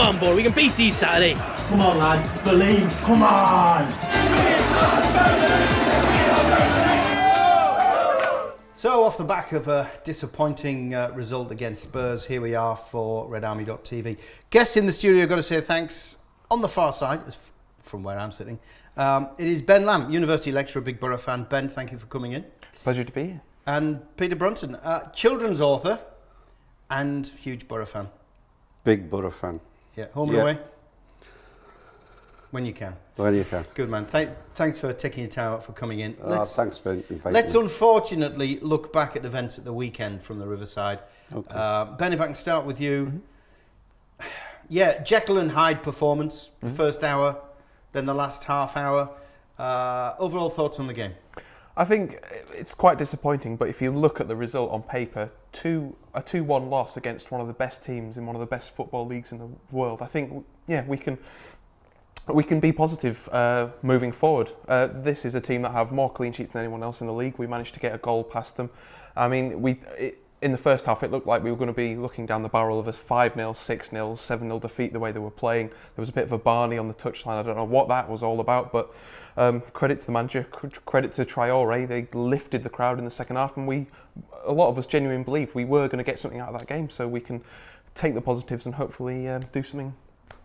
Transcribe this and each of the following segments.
on, boy, we can beat these Saturday. Come on, lads, believe, come on! So, off the back of a disappointing result against Spurs, here we are for RedArmy.tv. Guests in the studio, got to say thanks on the far side, from where I'm sitting. It is Ben Lamb, University lecturer, big Borough fan. Ben, thank you for coming in. Pleasure to be here. And Peter Brunson, children's author and huge Borough fan. Big Borough fan. Yeah, home and away? When you can. When you can. Good man. Thanks for taking your time out for coming in. Thanks for inviting me. Let's unfortunately look back at events at the weekend from the Riverside. Okay. Ben, if I can start with you. Yeah, Jekyll and Hyde performance, first hour, then the last half hour. Overall thoughts on the game? I think it's quite disappointing, but if you look at the result on paper, a 2-1 loss against one of the best teams in one of the best football leagues in the world, I think, yeah, we can be positive moving forward. This is a team that have more clean sheets than anyone else in the league. We managed to get a goal past them. I mean, in the first half, it looked like we were going to be looking down the barrel of a 5-0, 6-0, 7-0 defeat the way they were playing. There was a bit of a Barney on the touchline. I don't know what that was all about, but credit to the manager, credit to Traore. They lifted the crowd in the second half, and a lot of us genuinely believed we were going to get something out of that game, so we can take the positives and hopefully do something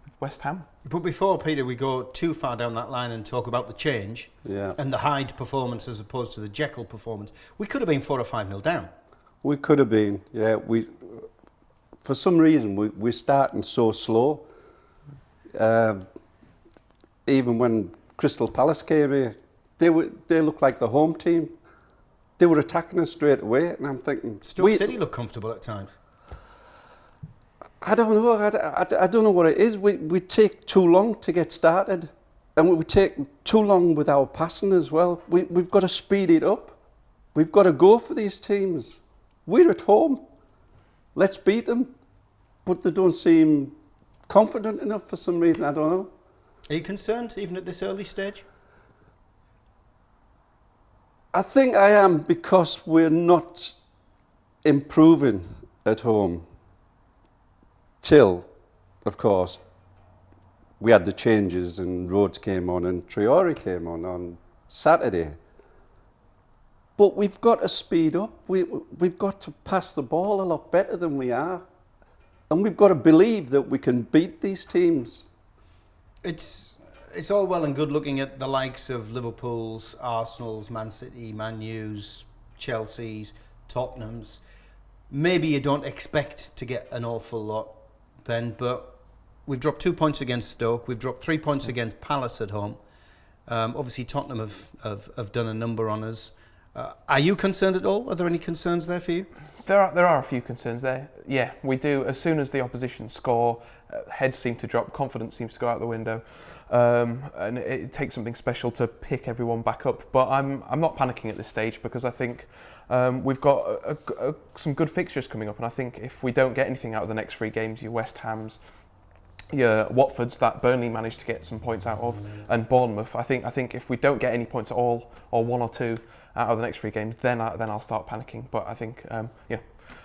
with West Ham. But before, Peter, we go too far down that line and talk about the change and the Hyde performance as opposed to the Jekyll performance, we could have been 4 or 5-0 down. We could have been, yeah. For some reason, we're starting so slow. Even when Crystal Palace came here, they looked like the home team. They were attacking us straight away, and I'm thinking... Stoke City look comfortable at times. I don't know. I don't know what it is. We take too long to get started, and we take too long with our passing as well. We've got to speed it up. We've got to go for these teams. We're at home. Let's beat them. But they don't seem confident enough for some reason. I don't know. Are you concerned, even at this early stage? I think I am, because we're not improving at home. Till, of course, we had the changes and Rhodes came on and Traore came on Saturday. But we've got to speed up. We've got to pass the ball a lot better than we are. And we've got to believe that we can beat these teams. It's all well and good looking at the likes of Liverpool's, Arsenal's, Man City, Man U's, Chelsea's, Tottenham's. Maybe you don't expect to get an awful lot, Ben, but we've dropped 2 points against Stoke. We've dropped 3 points against Palace at home. Obviously, Tottenham have done a number on us. Are you concerned at all? Are there any concerns there for you? There are a few concerns there. Yeah, we do. As soon as the opposition score, heads seem to drop, confidence seems to go out the window, and it takes something special to pick everyone back up. But I'm not panicking at this stage, because I think we've got some good fixtures coming up, and I think if we don't get anything out of the next 3 games, your West Ham's, your Watford's that Burnley managed to get some points out of, and Bournemouth. I think if we don't get any points at all, or 1 or 2 out of the next 3 games, then I'll start panicking. But I think,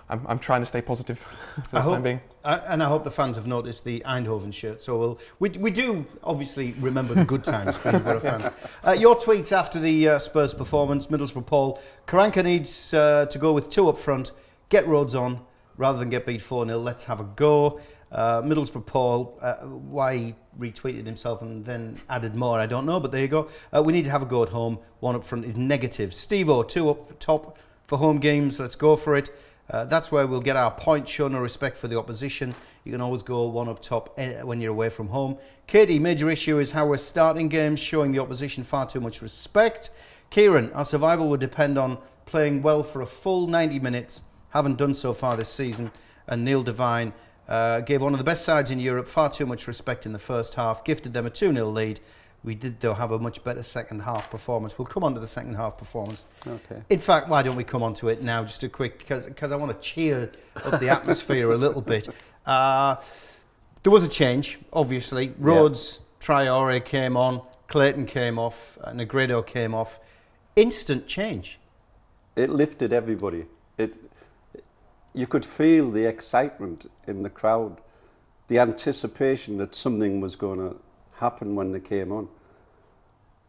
I'm trying to stay positive for the time being. And I hope the fans have noticed the Eindhoven shirt. So we do obviously remember the good times being Borough fans. Your tweets after the Spurs performance, Middlesbrough Paul, Karanka needs to go with 2 up front, get Rhodes on, rather than get beat 4-0. Let's have a go. Middlesbrough Paul, why he retweeted himself and then added more, I don't know, but there you go. We need to have a go at home. 1 up front is negative. Steve-O, 2 up top for home games. Let's go for it. That's where we'll get our point. Show no respect for the opposition. You can always go 1 up top when you're away from home. Katie, major issue is how we're starting games, showing the opposition far too much respect. Kieran, our survival would depend on playing well for a full 90 minutes. Haven't done so far this season. And Neil Devine gave one of the best sides in Europe far too much respect in the first half, gifted them a 2-0 lead. We did, though, have a much better second half performance. We'll come on to the second half performance. Okay. In fact, why don't we come on to it now, just a quick, because I want to cheer up the atmosphere a little bit. There was a change, obviously. Rhodes, Traore came on, Clayton came off, Negredo came off. Instant change. It lifted everybody. You could feel the excitement in the crowd. the anticipation that something was going to happen when they came on.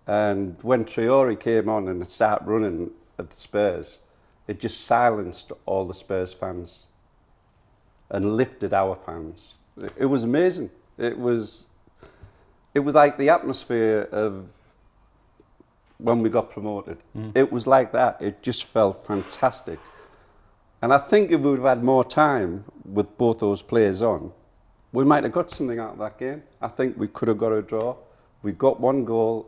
And when Traore came on and started running at the Spurs, it just silenced all the Spurs fans and lifted our fans. It was amazing. It was like the atmosphere of when we got promoted. It was like that. It just felt fantastic. And I think if we would have had more time with both those players on, we might have got something out of that game. I think we could have got a draw. We got one goal.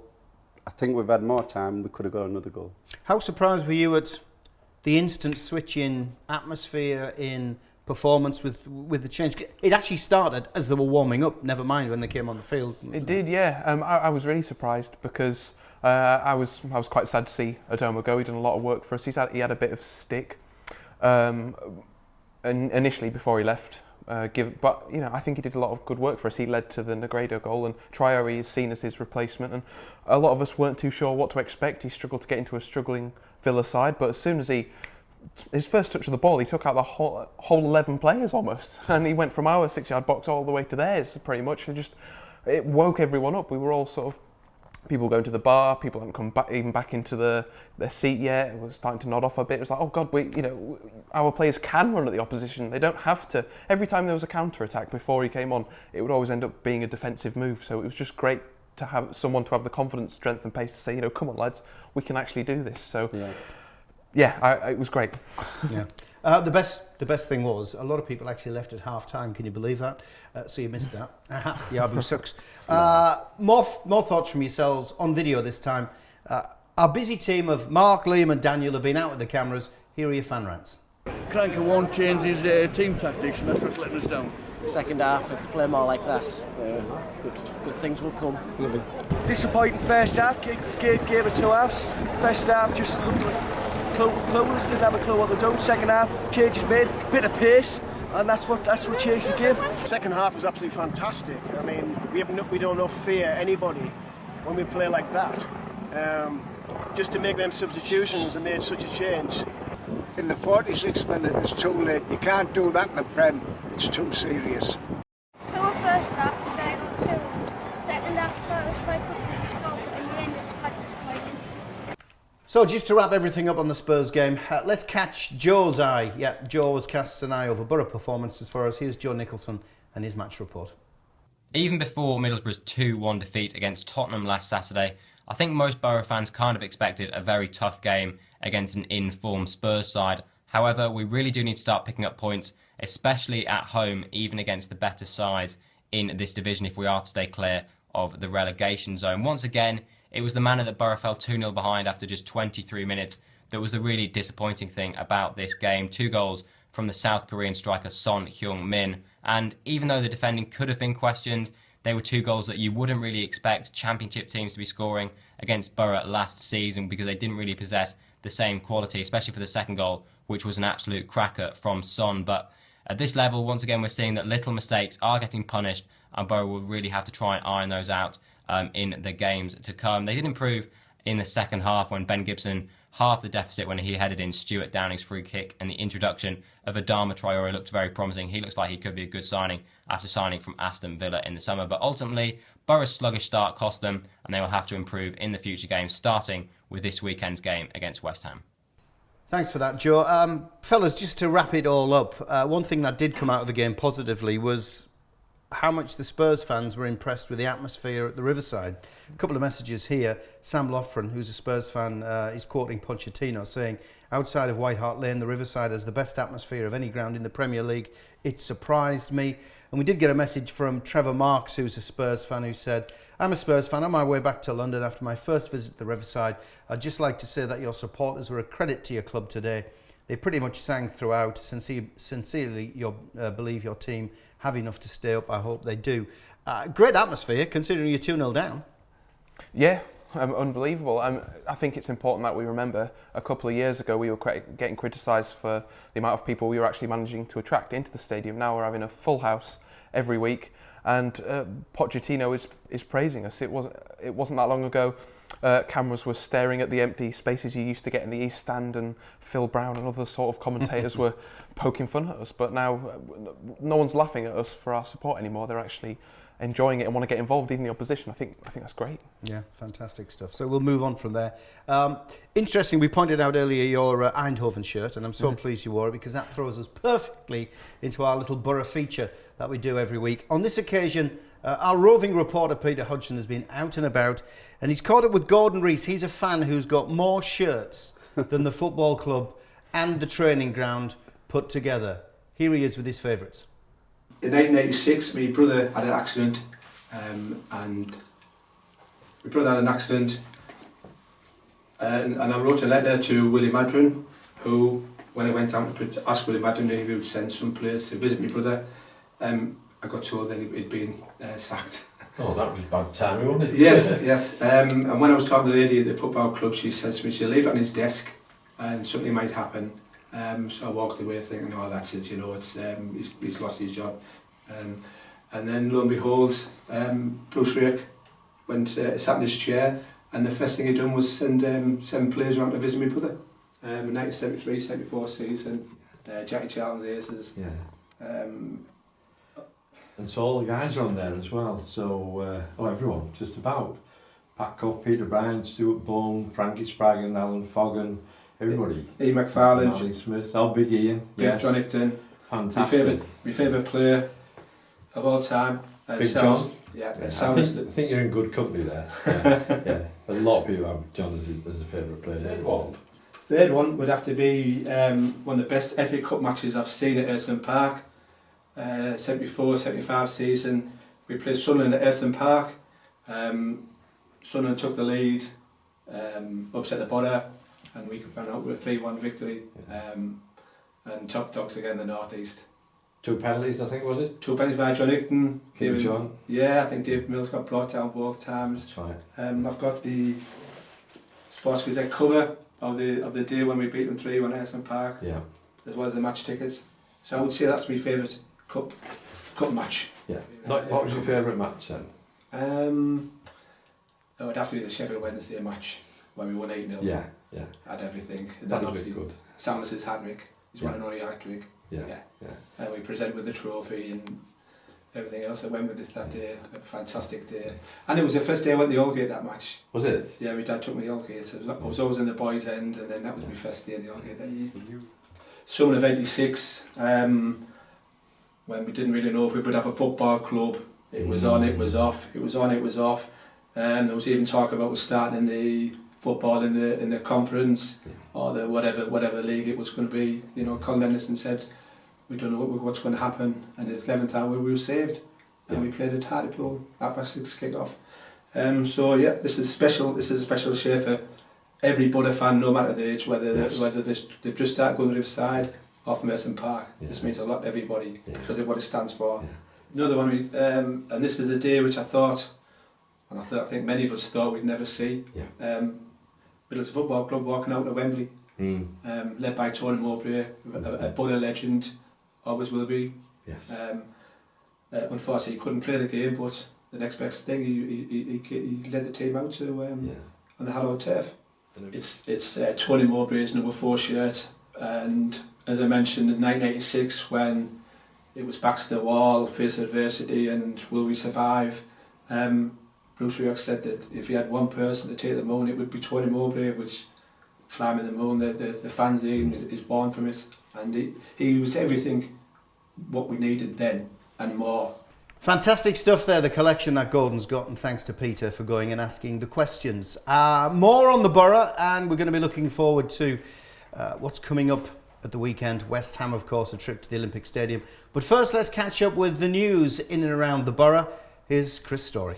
I think we've had more time, we could have got another goal. How surprised were you at the instant switch in atmosphere, in performance with the change? It actually started as they were warming up, never mind when they came on the field. It did, yeah. I was really surprised because I was quite sad to see Adoma go. He'd done a lot of work for us. He had a bit of stick initially before he left. But I think he did a lot of good work for us. He led to the Negredo goal, and Traore is seen as his replacement. And a lot of us weren't too sure what to expect. He struggled to get into a struggling Villa side, but as soon as his first touch of the ball, he took out the whole 11 players almost, and he went from our 6-yard box all the way to theirs pretty much. And it woke everyone up. We were all sort of people going to the bar. People hadn't come back into their seat yet. It was starting to nod off a bit. It was like, oh God, our players can run at the opposition. They don't have to. Every time there was a counter attack before he came on, it would always end up being a defensive move. So it was just great to have someone to have the confidence, strength, and pace to say, come on, lads, we can actually do this. So it was great. Yeah. The best thing was a lot of people actually left at half time. Can you believe that? So you missed that. Yabu sucks. More thoughts from yourselves on video this time. Our busy team of Mark, Liam, and Daniel have been out with the cameras. Here are your fan rants. Cranker won't change his team tactics, and that's what's letting us down. Second half, if we play more like that, good things will come. Lovely. Disappointing first half. Gave us 2 halves. First half just looked like clueless, didn't have a clue what they're doing. Second half, changes made, bit of pace, and that's what changed the game. Second half was absolutely fantastic. I mean, we don't fear anybody when we play like that. Just to make them substitutions and made such a change. In the 46th minute, it's too late. You can't do that in the Prem. It's too serious. Poor first half because they got 2. Second half, I thought it was quite good with the score, but in the end, it was quite disappointing. So just to wrap everything up on the Spurs game, let's catch Joe's eye. Yeah, Joe always casts an eye over Borough performances for us. Here's Joe Nicholson and his match report. Even before Middlesbrough's 2-1 defeat against Tottenham last Saturday, I think most Borough fans kind of expected a very tough game against an in-form Spurs side. However, we really do need to start picking up points, especially at home, even against the better sides in this division if we are to stay clear of the relegation zone. Once again, it was the manner that Borough fell 2-0 behind after just 23 minutes that was the really disappointing thing about this game. 2 goals from the South Korean striker Son Heung-min. And even though the defending could have been questioned, they were 2 goals that you wouldn't really expect Championship teams to be scoring against Borough last season because they didn't really possess the same quality, especially for the second goal, which was an absolute cracker from Son. But at this level, once again, we're seeing that little mistakes are getting punished and Borough will really have to try and iron those out in the games to come. They did improve in the second half when Ben Gibson halved the deficit when he headed in Stuart Downing's free kick, and the introduction of Adama Traore looked very promising. He looks like he could be a good signing after signing from Aston Villa in the summer. But ultimately, Borough's sluggish start cost them, and they will have to improve in the future games, starting with this weekend's game against West Ham. Thanks for that, Joe. Fellas, just to wrap it all up, one thing that did come out of the game positively was how much the Spurs fans were impressed with the atmosphere at the Riverside. A couple of messages here. Sam Loughran, who's a Spurs fan, is quoting Pochettino saying, outside of White Hart Lane, the Riverside has the best atmosphere of any ground in the Premier League. It surprised me. And we did get a message from Trevor Marks, who's a Spurs fan, who said, I'm a Spurs fan on my way back to London after my first visit to the Riverside. I'd just like to say that your supporters were a credit to your club today. They pretty much sang throughout. Sincerely, believe your team have enough to stay up. I hope they do. Great atmosphere, considering you're 2-0 down. Yeah, unbelievable. I think it's important that we remember a couple of years ago we were getting criticised for the amount of people we were actually managing to attract into the stadium. Now we're having a full house every week, and Pochettino is praising us. It wasn't that long ago cameras were staring at the empty spaces you used to get in the East Stand, and Phil Brown and other sort of commentators were poking fun at us. But now no one's laughing at us for our support anymore. They're actually enjoying it and want to get involved, even the opposition. I think that's great. Yeah, fantastic stuff. So we'll move on from there. Interesting, we pointed out earlier your Eindhoven shirt, and I'm so pleased you wore it, because that throws us perfectly into our little Borough feature that we do every week. On this occasion, our roving reporter Peter Hodgson has been out and about, and he's caught up with Gordon Rees. He's a fan who's got more shirts than the football club and the training ground put together. Here he is with his favourites. In 1986, my brother had an accident, and I wrote a letter to Willie Madron, who, when I went down to ask Willie Madron if he would send some players to visit my brother, I got told that he'd been sacked. Oh, that was bad timing, wasn't it? Yes. And when I was talking to the lady at the football club, she says to me, she'll leave it on his desk and something might happen. So I walked away thinking, oh, that's it, it's he's lost his job. And then lo and behold, Bruce Rake sat in his chair, and the first thing he done was send 7 players around to visit my brother. In 1973-74 season, Jackie Charlton's aces. Yeah. And so all the guys are on there as well. So everyone, just about. Pat Cuff, Peter Bryan, Stuart Bone, Frankie Spraggan, Alan Foggan, everybody. Ian McFarlane, Ali Smith, Big Ian, Big John Hicton. Fantastic. My favourite player of all time. Big John. Yeah, I think you're in good company there. Yeah. A lot of people have John as a favourite player. Third one would have to be one of the best FA Cup matches I've seen at Ayresome Park. 74-75 season. We played Sunderland at Ayresome Park. Sunderland took the lead, upset the Borough, and we ran out with a 3-1 victory. And top dogs again in the North East. 2 penalties, I think, was it? 2 penalties by John Hicton. John. Yeah, I think David Mills got brought down both times. That's right. I've got the Sports Gazette cover of the day when we beat them 3-1 at Ayresome Park. Yeah. As well as the match tickets. So I would say that's my favourite cup match. Yeah. What was your favourite match then? It would have to be the Sheffield Wednesday match when we won 8-0. Yeah. Had everything. And that then was good. Samuels's hat-trick. He's won an only hat-trick. Yeah. And we presented with the trophy and everything else that went with it that day. A fantastic day. And it was the first day I went to the Aldgate that match. Was it? Yeah, my dad took me to the Aldgate. So I was always in the boys' end, and then that was my first day in the Aldgate that year. Summer of '86, when we didn't really know if we would have a football club. It was on, it was off. It was on, it was off. There was even talk about us starting the football in the conference or the whatever league it was going to be. Colin Henderson said, we don't know what's going to happen. And at the 11th hour we were saved, and we played at Hartlepool at 6:30 kick-off. So yeah, this is special. This is a special share for every Borough fan, no matter the age, whether they've just started going to Riverside or from Ayresome Park. This means a lot to everybody because of what it stands for. Another one, and this is a day which I think many of us thought we'd never see. Middlesbrough Football Club walking out of Wembley, led by Tony Mowbray, a Borough legend, always will be. Unfortunately, he couldn't play the game, but the next best thing, he led the team out to on the hallowed turf. It's Tony Mowbray's number 4 shirt, and as I mentioned, in 1986, when it was back to the wall, face adversity, and will we survive? Bruce Rake said that if he had one person to take the moon, it would be Tony Mowbray, which Flying in the Moon, the fanzine is born from it, and he was everything what we needed then and more. Fantastic stuff there, the collection that Gordon's got, and thanks to Peter for going and asking the questions. More on the Borough, and we're going to be looking forward to what's coming up at the weekend. West Ham, of course, a trip to the Olympic Stadium. But first, let's catch up with the news in and around the Borough. Here's Chris Story.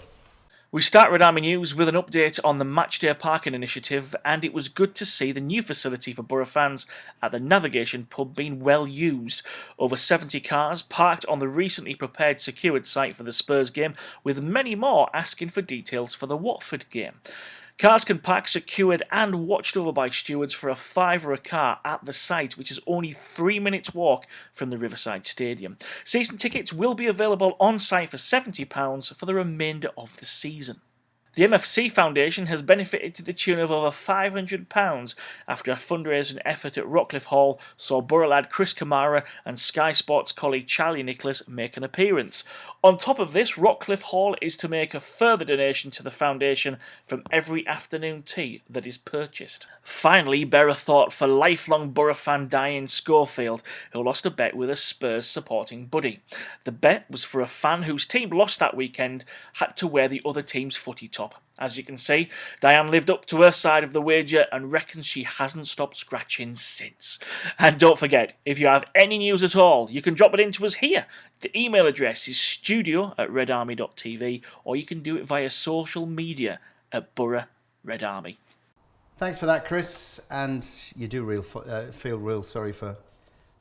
We start RedArmy News with an update on the Matchday Parking Initiative, and it was good to see the new facility for Borough fans at the Navigation pub being well used. Over 70 cars parked on the recently prepared secured site for the Spurs game, with many more asking for details for the Watford game. Cars can park secured and watched over by stewards for a £5 a car at the site, which is only 3 minutes walk from the Riverside Stadium. Season tickets will be available on site for £70 for the remainder of the season. The MFC Foundation has benefited to the tune of over £500 after a fundraising effort at Rockcliffe Hall saw Borough lad Chris Kamara and Sky Sports colleague Charlie Nicholas make an appearance. On top of this, Rockcliffe Hall is to make a further donation to the foundation from every afternoon tea that is purchased. Finally, bear a thought for lifelong Borough fan Diane Schofield, who lost a bet with a Spurs supporting buddy. The bet was for a fan whose team lost that weekend had to wear the other team's footy top. As you can see, Diane lived up to her side of the wager and reckons she hasn't stopped scratching since. And don't forget, if you have any news at all, you can drop it into us here. The email address is studio@redarmy.tv, or you can do it via social media at Borough Red Army. Thanks for that, Chris. And you do feel real sorry for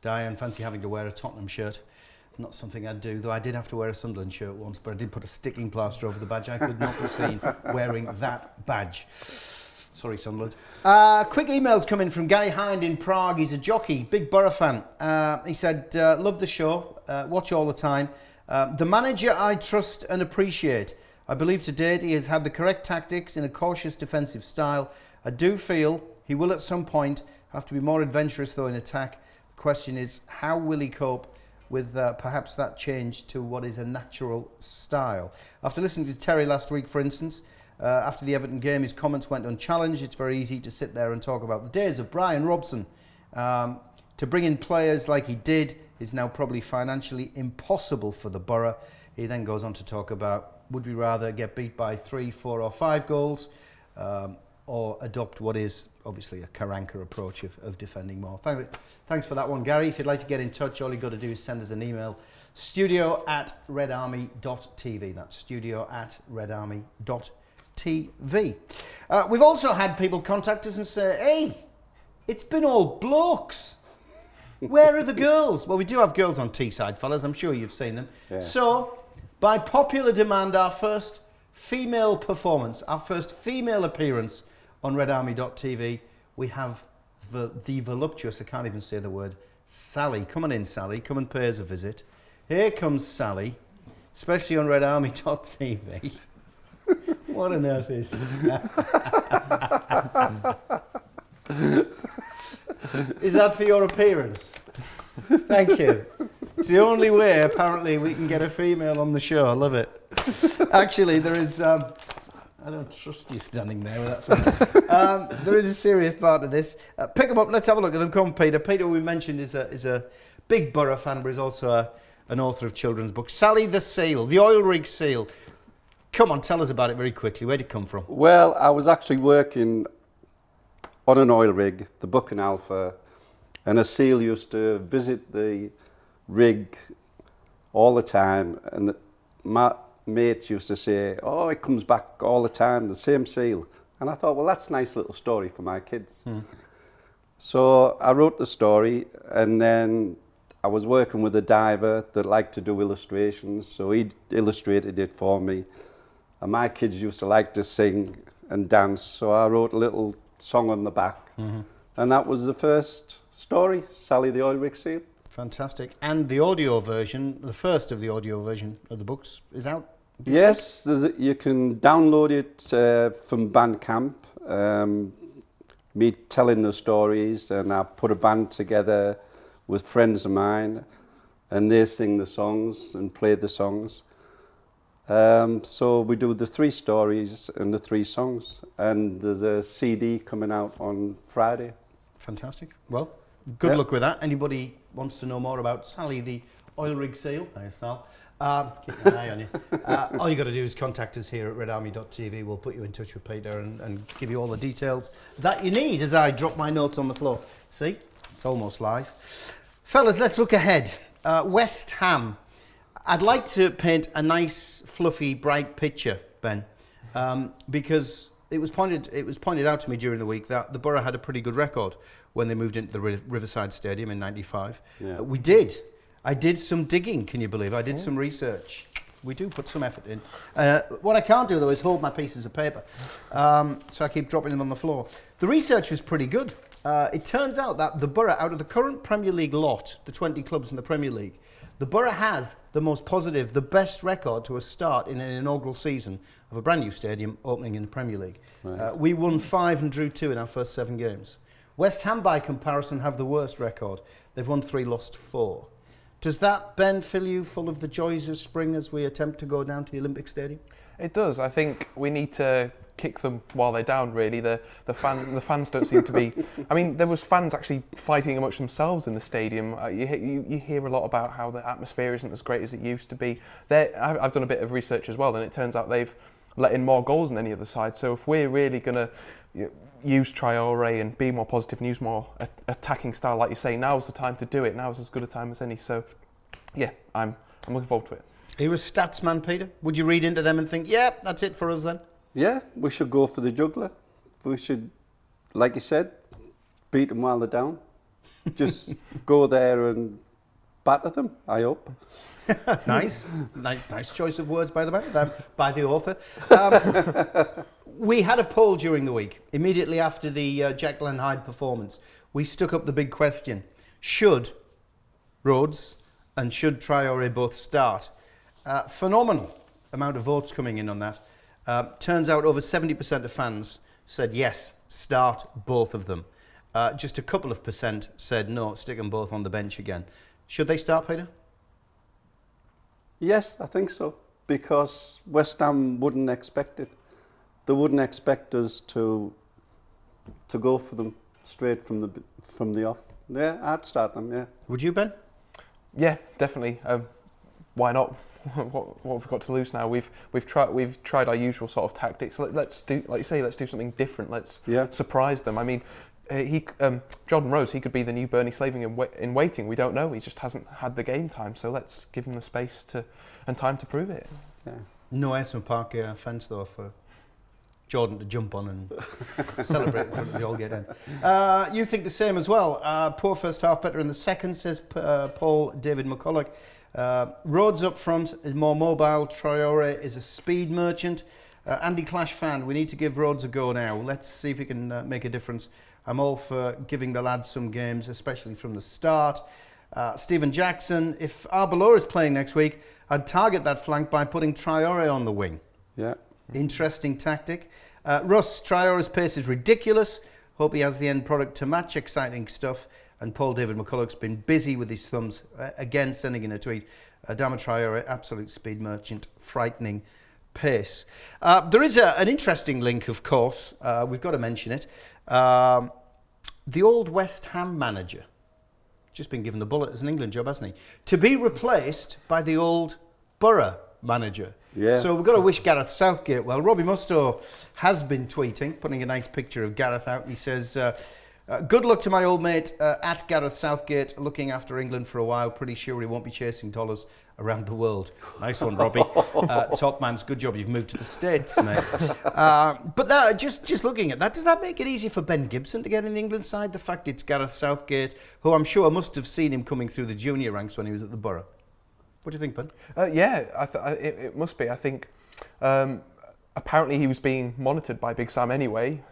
Diane. Fancy having to wear a Tottenham shirt. Not something I'd do, though I did have to wear a Sunderland shirt once, but I did put a sticking plaster over the badge. I could not be seen wearing that badge. Sorry, Sunderland. Quick emails come in from Gary Hind in Prague. He's a jockey, big Borough fan. He said, love the show, watch all the time. The manager I trust and appreciate. I believe to date he has had the correct tactics in a cautious defensive style. I do feel he will at some point have to be more adventurous, though, in attack. The question is, how will he cope with perhaps that change to what is a natural style? After listening to Terry last week, for instance, after the Everton game, his comments went unchallenged. It's very easy to sit there and talk about the days of Brian Robson. To bring in players like he did is now probably financially impossible for the Borough. He then goes on to talk about, would we rather get beat by 3, 4 or 5 goals or adopt what is obviously a Karanka approach of defending more. Thanks for that one, Gary. If you'd like to get in touch, all you've got to do is send us an email, studio@redarmy.tv. That's studio@redarmy.tv. We've also had people contact us and say, hey, it's been all blokes. Where are the girls? Well, we do have girls on Teesside, fellas. I'm sure you've seen them. Yeah. So, by popular demand, our first female performance, our first female appearance on RedArmy.tv, we have the voluptuous, I can't even say the word, Sally. Come on in, Sally. Come and pay us a visit. Here comes Sally, especially on RedArmy.tv. What on earth is that? Is that for your appearance? Thank you. It's the only way, apparently, we can get a female on the show. I love it. Actually, there is... I don't trust you standing there with that thing. There is a serious part of this. Pick them up. Let's have a look at them. Come on, Peter. Peter, we mentioned, is a big Borough fan, but he's also an author of children's books. Sally the Seal, the oil rig seal. Come on, tell us about it very quickly. Where did it come from? Well, I was actually working on an oil rig, the Buck and Alpha, and a seal used to visit the rig all the time, and my mates used to say, oh, it comes back all the time, the same seal. And I thought, well, that's a nice little story for my kids. So I wrote the story, and then I was working with a diver that liked to do illustrations, so he illustrated it for me. And my kids used to like to sing and dance, so I wrote a little song on the back. And that was the first story, Sally the Oil Rig Seal. Fantastic. And the audio version, the first of the audio version of the books, is out? Yes, you can download it from Bandcamp. Me telling the stories, and I put a band together with friends of mine, and they sing the songs and play the songs. So we do the 3 stories and the 3 songs, and there's a CD coming out on Friday. Fantastic. Well, good luck with that. Anybody wants to know more about Sally the Oil Rig Seal? Thanks, Sal. Keep an eye on you. All you got to do is contact us here at redarmy.tv. We'll put you in touch with Peter and give you all the details that you need as I drop my notes on the floor. See? It's almost live. Fellas, let's look ahead. West Ham. I'd like to paint a nice, fluffy, bright picture, Ben, because it was pointed out to me during the week that the Borough had a pretty good record when they moved into the Riverside Stadium in '95. Yeah. We did. I did some digging, can you believe? I did some research. We do put some effort in. What I can't do, though, is hold my pieces of paper. So I keep dropping them on the floor. The research was pretty good. It turns out that the Borough, out of the current Premier League lot, the 20 clubs in the Premier League, The Borough has the most positive, the best record to a start in an inaugural season of a brand new stadium opening in the Premier League. Right. We won 5 and drew 2 in our first 7 games. West Ham, by comparison, have the worst record. They've won 3, lost 4. Does that, Ben, fill you full of the joys of spring as we attempt to go down to the Olympic Stadium? It does. I think we need to kick them while they're down, really. The fans don't seem to be... I mean, there was fans actually fighting amongst themselves in the stadium. You hear a lot about how the atmosphere isn't as great as it used to be. I've done a bit of research as well, and it turns out they've let in more goals than any other side. So if we're really going to use Traore and be more positive and use more attacking style, like you say, now's the time to do it. Now's as good a time as any. So, yeah, I'm looking forward to it. Are you a stats man, Peter? Would you read into them and think, yeah, that's it for us then? Yeah, we should go for the juggler. We should, like you said, beat them while they're down. Just go there and batter them, I hope. Nice choice of words, by the way, by the author. We had a poll during the week, immediately after the Jekyll and Hyde performance. We stuck up the big question: should Rhodes and should Traore both start? Phenomenal amount of votes coming in on that. Turns out over 70% of fans said yes, start both of them. Just a couple of percent said no, stick them both on the bench again. Should they start, Peter? Yes, I think so, because West Ham wouldn't expect it. They wouldn't expect us to go for them straight from the off. Yeah, I'd start them, yeah. Would you, Ben? Yeah, definitely. Why not? What have we got to lose now? We've tried our usual sort of tactics. Let's do, like you say, let's do something different. Let's surprise them. I mean, Jordan Rhodes, he could be the new Bernie Slaving in waiting. We don't know. He just hasn't had the game time. So let's give him the space and time to prove it. Yeah. No Ayrton Park fence though for Jordan to jump on and celebrate in front of the old gate end. You think the same as well. Poor first half, better in the second, says Paul David McCulloch. Rhodes up front is more mobile. Traore is a speed merchant. Andy Clash fan, we need to give Rhodes a go now. Let's see if he can make a difference. I'm all for giving the lads some games, especially from the start. Stephen Jackson, if Arbeloa is playing next week, I'd target that flank by putting Traore on the wing. Yeah. Interesting tactic. Russ, Traore's pace is ridiculous. Hope he has the end product to match. Exciting stuff. And Paul David McCulloch's been busy with his thumbs, again sending in a tweet. Adama Traore, absolute speed merchant, frightening pace. There is an interesting link, of course. We've got to mention it. The old West Ham manager, just been given the bullet as an England job, hasn't he? To be replaced by the old Borough manager. Yeah. So we've got to wish Gareth Southgate well. Robbie Mustoe has been tweeting, putting a nice picture of Gareth out. He says, good luck to my old mate at Gareth Southgate, looking after England for a while. Pretty sure he won't be chasing dollars around the world. Nice one, Robbie. Top man's good job you've moved to the States, mate. But that, just looking at that, does that make it easier for Ben Gibson to get in the England side? The fact it's Gareth Southgate, who I'm sure must have seen him coming through the junior ranks when he was at the Borough. What do you think, Ben? Yeah, it must be. I think apparently he was being monitored by Big Sam anyway.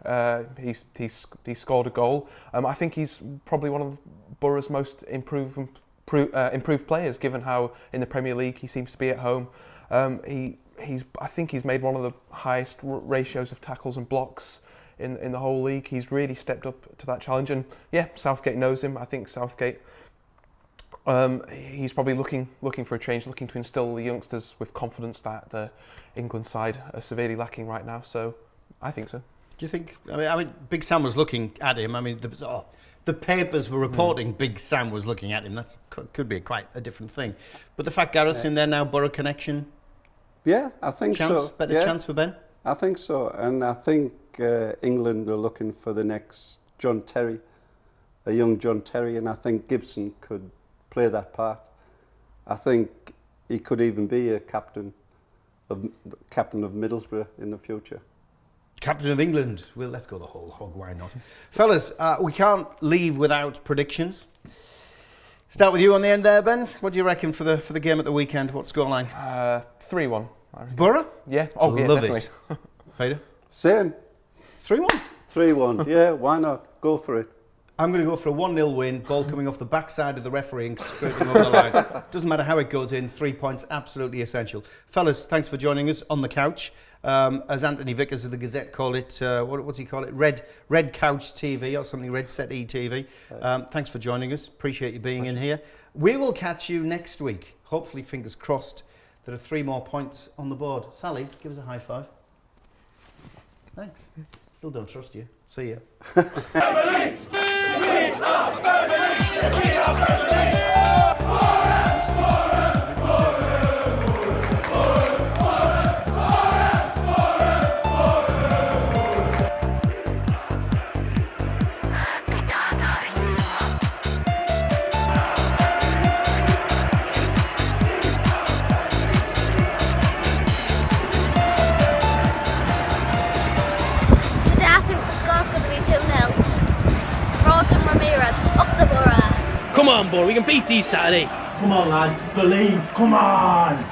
He scored a goal. I think he's probably one of Borough's most improved players, given how in the Premier League he seems to be at home. I think he's made one of the highest ratios of tackles and blocks in the whole league. He's really stepped up to that challenge, and yeah, Southgate knows him. I think Southgate. He's probably looking for a change, looking to instill the youngsters with confidence that the England side are severely lacking right now. So, I think so. Do you think? I mean, Big Sam was looking at him. I mean, the papers were reporting Big Sam was looking at him. That could be quite a different thing. But the fact Gareth's in there now, Borough connection. Yeah, I think so. Better chance for Ben. I think so, and I think England are looking for the next John Terry, a young John Terry, and I think Gibson could play that part. I think he could even be a captain of Middlesbrough in the future. Captain of England. Well, let's go the whole hog. Why not, fellas? We can't leave without predictions. Start with you on the end there, Ben. What do you reckon for the game at the weekend? What's scoreline? 3-1. Borough? Yeah. Oh, yeah, love definitely. it. Peter? Same. 3-1. 3-1. Yeah. Why not? Go for it. I'm going to go for a 1-0 win, ball coming off the backside of the referee and scraping over the line. Doesn't matter how it goes in, 3 points, absolutely essential. Fellas, thanks for joining us on the couch. As Anthony Vickers of the Gazette called it, what's he call it? Red Couch TV or something, Red Settee TV. Thanks for joining us. Appreciate you being in here. We will catch you next week. Hopefully, fingers crossed, there are 3 more points on the board. Sally, give us a high five. Thanks. Still don't trust you. See ya. Come on, boy, we can beat these Saturday. Come on, lads, believe. Come on.